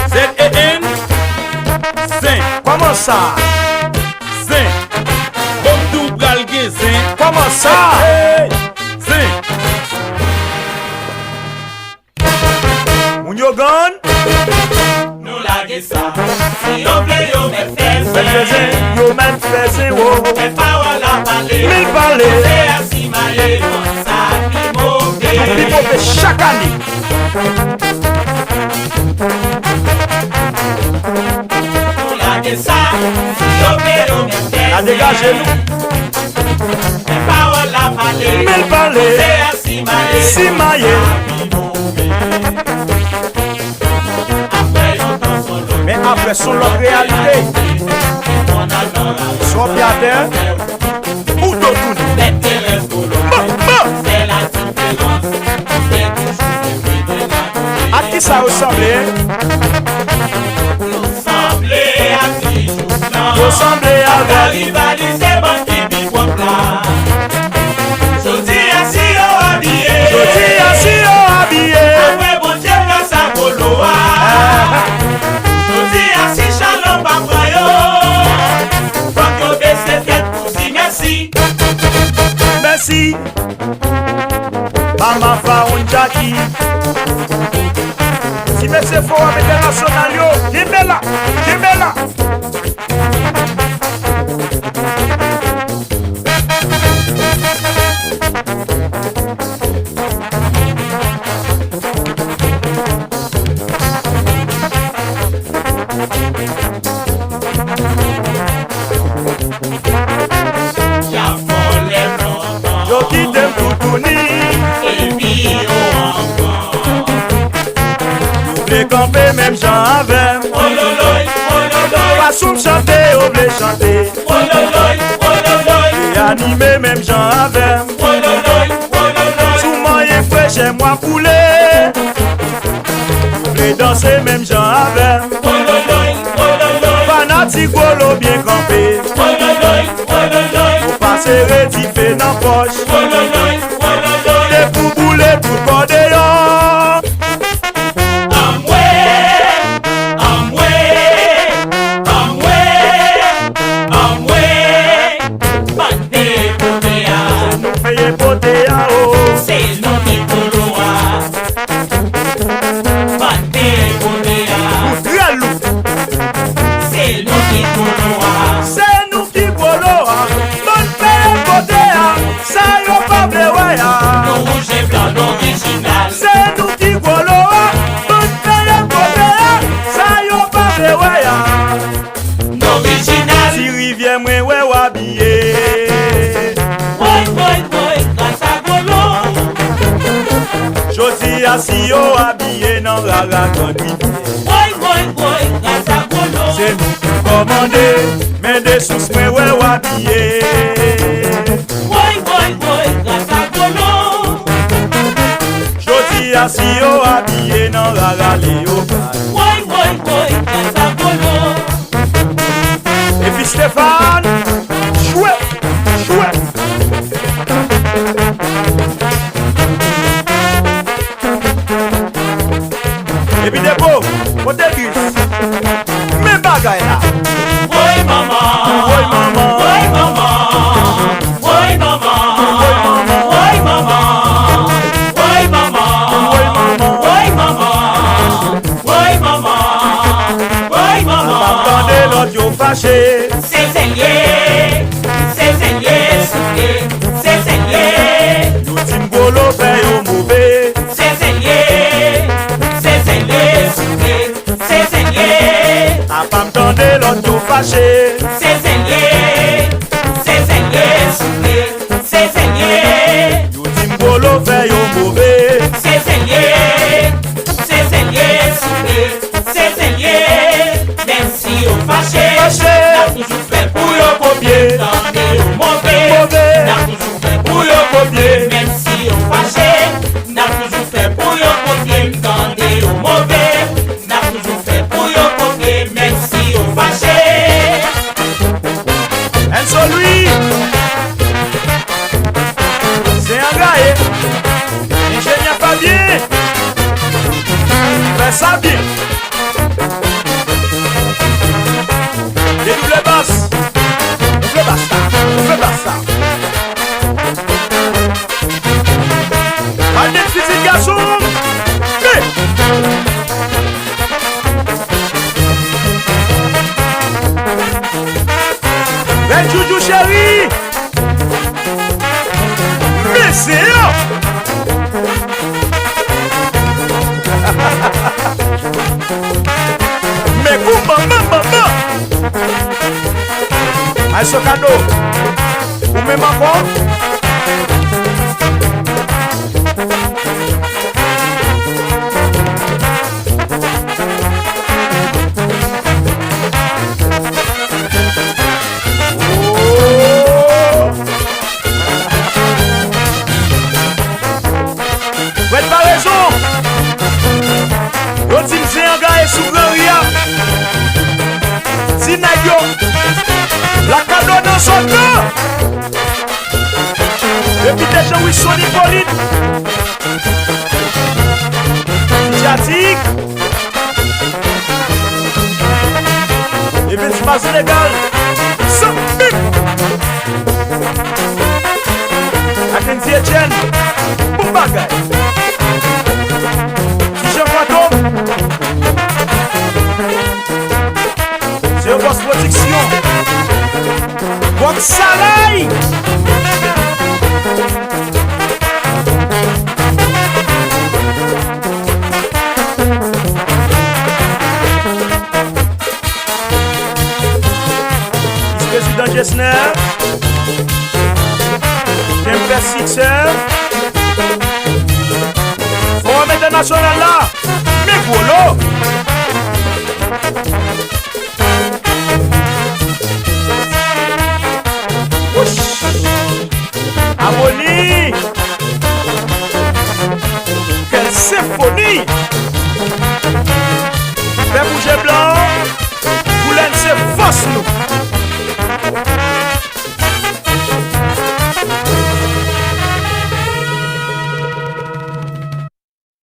Z-E-N, Zin. Comment ça? Zin. Comme tout bralgué, Zin. Comment ça? Hey, Zin. Moun yo gone? Nous laguer ça. Si on veut, yo me Men fait fese, yo men fese wo. mais pas la parler. Mil pale, C'est assis malé comme ça, qui pi mauvais. mope chak ane. Nous laguer ça. Si on veut, yo me fait A degaje nou. mais pas la parler. Mil pale, C'est assis malé. si maye. Après, on t'en solo. Men apre son lot realite. On a l'oral. So pi a terre, ou do toune. L'intérêt solo. C'est la différence. C'est toujours le bruit de la A ki sa ressemble? Nous semblait à qui joue Ressemble la avek. rivalité bon qui vit pour plat. Je dis assis au habillé. Jodi asi yo abye. Après bon Dieu dans sa poloa. Je dis assis shalom papayo. Quand yo baisse tête pour si merci. Merci. Mama fa un jackie. Si mese fo am international yo, Kimela, Kimela. Y'a volé longtemps. Yo ki dem toutouni. Et puis au encore. Vle kampe même jan avem. Oh loloy, oh loloy. Fasoum chante, yo vle chante. Oh loloy, oh loloy. E anime même jan avem. Oh loloy, oh loloy. Souman ye freche mwa poule. Vle danse même jan avem. Oh loloy, oh loloy. Fanatik bolo bien kampe. Oh loloy, oh loloy. Ou pase retife nan poche. Oh loloy, oh loloy. De pou boule tout kode yo. Amwe, amwe, amwe, amwe. Bande kotea, Nou feye pote ya o. c'est nous qui poloa. Bande kotea, Relou, c'est nous qui poloa. se nou ki polo a. Bon feye pote ya, sa yo pa ble we ya. Nous rouge et blanc, l'original. Se nou ki polo a, bon feye pote ya, sa yo pa ble we ya. L'original. Si rivye mwen we wabye. Boy, boy, boy, grâce à Golo. Josi asi yo abye nan rara kandri. Boy, boy, boy, grâce à Golo. Se nou ki komande, men de sous mwen we wabye. Boy, boy, boy, grâce à Golo. Jodi asi yo abye nan rara leopard. Boy, boy, boy, grâce à Golo. Et puis Stéphane, chouette, chouette. Et puis Debo, côté bus, mes bagailles là. Boy, maman. Boy maman, Boy, maman. Boy, maman. Boy, maman. Boy, maman. boy maman. Boy, maman. Boy, maman. Boy, maman. Attendez l'autre yo fâché. C'est Zélier, soufflé, c'est Zélier, Yo tim golo fait yo mauvais. c'est Zélier, soufflé, c'est Zélier, A pas m'tendez l'autre yo fâché. c'est Zélier, soufflé, c'est Zélier, Yo tim golo fait yo mauvais. c'est Zélier, soufflé, c'est Zélier, même si on fâché, Fâché. n'a toujours fait pour le copier, tendez au mauvais, Mauvais. n'a toujours fait Pour yo copier. même si on fâché, n'a toujours fait pour yo copier, tendez au mauvais, n'a toujours fait pour yo copier, même si on fâché. Enzo lui, c'est un gars, ingénieur Fabien. Aïe ce cadeau. Ou même encore. Faites pas raison. L'autre dit c'est un gars et sous grand ria. Sinayo. La cadeau dans son dos. Et puis déjà oui son Hippolyte. Jatik. Et puis c'est pas légal. Sans bip. Akenzi Etienne. Bon bagay. Jean Fantôme. C'est un boss production. Box Salay. Vice-président Gessner. Kemper Sixer. Forum international là. Mais gros